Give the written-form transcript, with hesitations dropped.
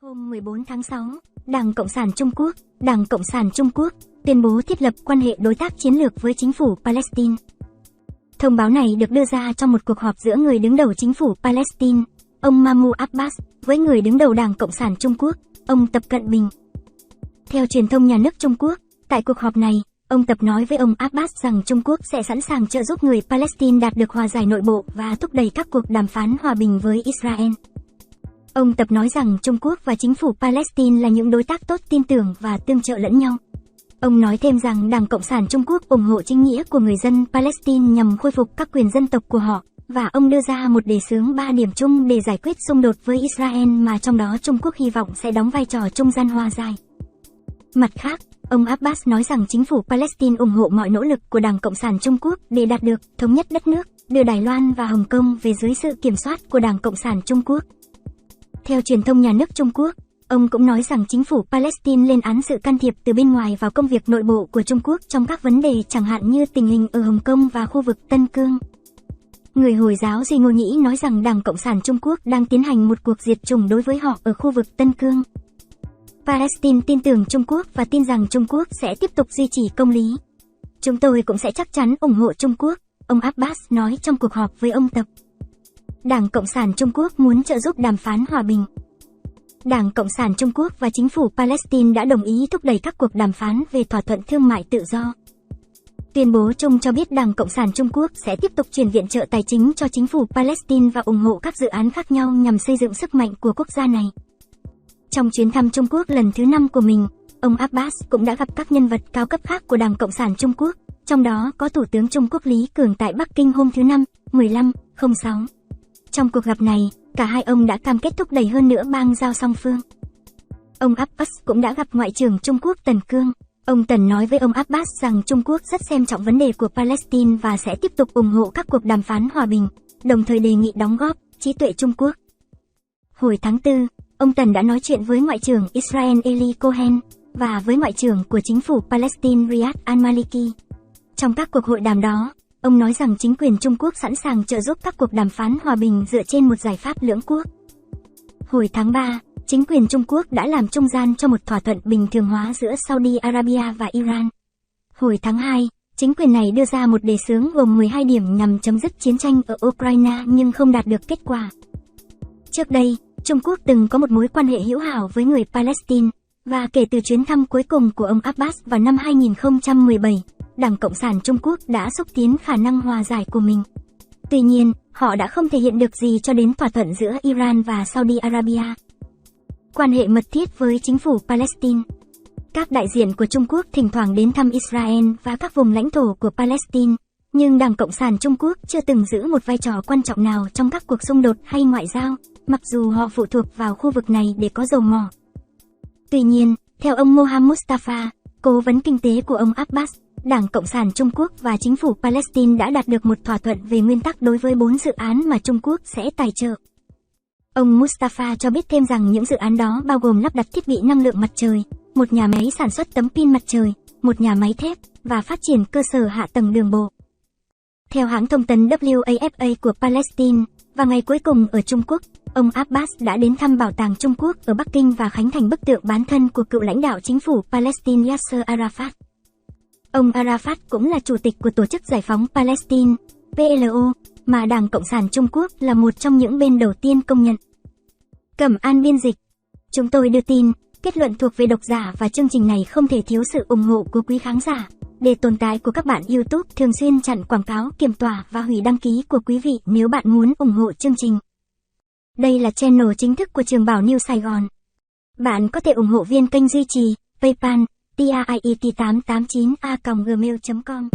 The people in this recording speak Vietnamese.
Hôm 14 tháng 6, Đảng Cộng sản Trung Quốc tuyên bố thiết lập quan hệ đối tác chiến lược với chính phủ Palestine. Thông báo này được đưa ra trong một cuộc họp giữa người đứng đầu chính phủ Palestine, ông Mahmoud Abbas, với người đứng đầu Đảng Cộng sản Trung Quốc, ông Tập Cận Bình. Theo truyền thông nhà nước Trung Quốc, tại cuộc họp này, ông Tập nói với ông Abbas rằng Trung Quốc sẽ sẵn sàng trợ giúp người Palestine đạt được hòa giải nội bộ và thúc đẩy các cuộc đàm phán hòa bình với Israel. Ông Tập nói rằng Trung Quốc và chính phủ Palestine là những đối tác tốt tin tưởng và tương trợ lẫn nhau. Ông nói thêm rằng Đảng Cộng sản Trung Quốc ủng hộ chính nghĩa của người dân Palestine nhằm khôi phục các quyền dân tộc của họ, và ông đưa ra một đề xướng 3 điểm chung để giải quyết xung đột với Israel mà trong đó Trung Quốc hy vọng sẽ đóng vai trò trung gian hòa giải. Mặt khác, ông Abbas nói rằng chính phủ Palestine ủng hộ mọi nỗ lực của Đảng Cộng sản Trung Quốc để đạt được thống nhất đất nước, đưa Đài Loan và Hồng Kông về dưới sự kiểm soát của Đảng Cộng sản Trung Quốc. Theo truyền thông nhà nước Trung Quốc, ông cũng nói rằng chính phủ Palestine lên án sự can thiệp từ bên ngoài vào công việc nội bộ của Trung Quốc trong các vấn đề chẳng hạn như tình hình ở Hồng Kông và khu vực Tân Cương. Người Hồi giáo Duy Ngô Nhĩ nói rằng Đảng Cộng sản Trung Quốc đang tiến hành một cuộc diệt chủng đối với họ ở khu vực Tân Cương. Palestine tin tưởng Trung Quốc và tin rằng Trung Quốc sẽ tiếp tục duy trì công lý. Chúng tôi cũng sẽ chắc chắn ủng hộ Trung Quốc, ông Abbas nói trong cuộc họp với ông Tập. Đảng Cộng sản Trung Quốc muốn trợ giúp đàm phán hòa bình. Đảng Cộng sản Trung Quốc và chính phủ Palestine đã đồng ý thúc đẩy các cuộc đàm phán về thỏa thuận thương mại tự do. Tuyên bố chung cho biết Đảng Cộng sản Trung Quốc sẽ tiếp tục chuyển viện trợ tài chính cho chính phủ Palestine và ủng hộ các dự án khác nhau nhằm xây dựng sức mạnh của quốc gia này. Trong chuyến thăm Trung Quốc lần thứ 5 của mình, ông Abbas cũng đã gặp các nhân vật cao cấp khác của Đảng Cộng sản Trung Quốc, trong đó có Thủ tướng Trung Quốc Lý Cường tại Bắc Kinh hôm thứ Năm, 15/06. Trong cuộc gặp này, cả hai ông đã cam kết thúc đẩy hơn nữa bang giao song phương. Ông Abbas cũng đã gặp Ngoại trưởng Trung Quốc Tần Cương. Ông Tần nói với ông Abbas rằng Trung Quốc rất xem trọng vấn đề của Palestine và sẽ tiếp tục ủng hộ các cuộc đàm phán hòa bình, đồng thời đề nghị đóng góp trí tuệ Trung Quốc. Hồi tháng 4, ông Tần đã nói chuyện với Ngoại trưởng Israel Eli Cohen và với Ngoại trưởng của chính phủ Palestine Riyad al-Maliki. Trong các cuộc hội đàm đó, ông nói rằng chính quyền Trung Quốc sẵn sàng trợ giúp các cuộc đàm phán hòa bình dựa trên một giải pháp lưỡng quốc. Hồi tháng 3, chính quyền Trung Quốc đã làm trung gian cho một thỏa thuận bình thường hóa giữa Saudi Arabia và Iran. Hồi tháng 2, chính quyền này đưa ra một đề xướng gồm 12 điểm nhằm chấm dứt chiến tranh ở Ukraine nhưng không đạt được kết quả. Trước đây, Trung Quốc từng có một mối quan hệ hữu hảo với người Palestine, và kể từ chuyến thăm cuối cùng của ông Abbas vào năm 2017, Đảng Cộng sản Trung Quốc đã xúc tiến khả năng hòa giải của mình. Tuy nhiên, họ đã không thể hiện được gì cho đến thỏa thuận giữa Iran và Saudi Arabia. Quan hệ mật thiết với chính phủ Palestine. Các đại diện của Trung Quốc thỉnh thoảng đến thăm Israel và các vùng lãnh thổ của Palestine, nhưng Đảng Cộng sản Trung Quốc chưa từng giữ một vai trò quan trọng nào trong các cuộc xung đột hay ngoại giao, mặc dù họ phụ thuộc vào khu vực này để có dầu mỏ. Tuy nhiên, theo ông Mohammad Mustafa, cố vấn kinh tế của ông Abbas, Đảng Cộng sản Trung Quốc và chính phủ Palestine đã đạt được một thỏa thuận về nguyên tắc đối với 4 dự án mà Trung Quốc sẽ tài trợ. Ông Mustafa cho biết thêm rằng những dự án đó bao gồm lắp đặt thiết bị năng lượng mặt trời, một nhà máy sản xuất tấm pin mặt trời, một nhà máy thép, và phát triển cơ sở hạ tầng đường bộ. Theo hãng thông tấn WAFA của Palestine, vào ngày cuối cùng ở Trung Quốc, ông Abbas đã đến thăm Bảo tàng Trung Quốc ở Bắc Kinh và khánh thành bức tượng bán thân của cựu lãnh đạo chính phủ Palestine Yasser Arafat. Ông Arafat cũng là chủ tịch của Tổ chức Giải phóng Palestine, PLO, mà Đảng Cộng sản Trung Quốc là một trong những bên đầu tiên công nhận. Cẩm An biên dịch. Chúng tôi đưa tin, kết luận thuộc về độc giả và chương trình này không thể thiếu sự ủng hộ của quý khán giả. Để tồn tại của các bạn YouTube thường xuyên chặn quảng cáo, kiểm tỏa và hủy đăng ký của quý vị nếu bạn muốn ủng hộ chương trình. Đây là channel chính thức của Trường Bảo News Sài Gòn. Bạn có thể ủng hộ viên kênh duy trì, PayPal, TIET889a@gmail.com.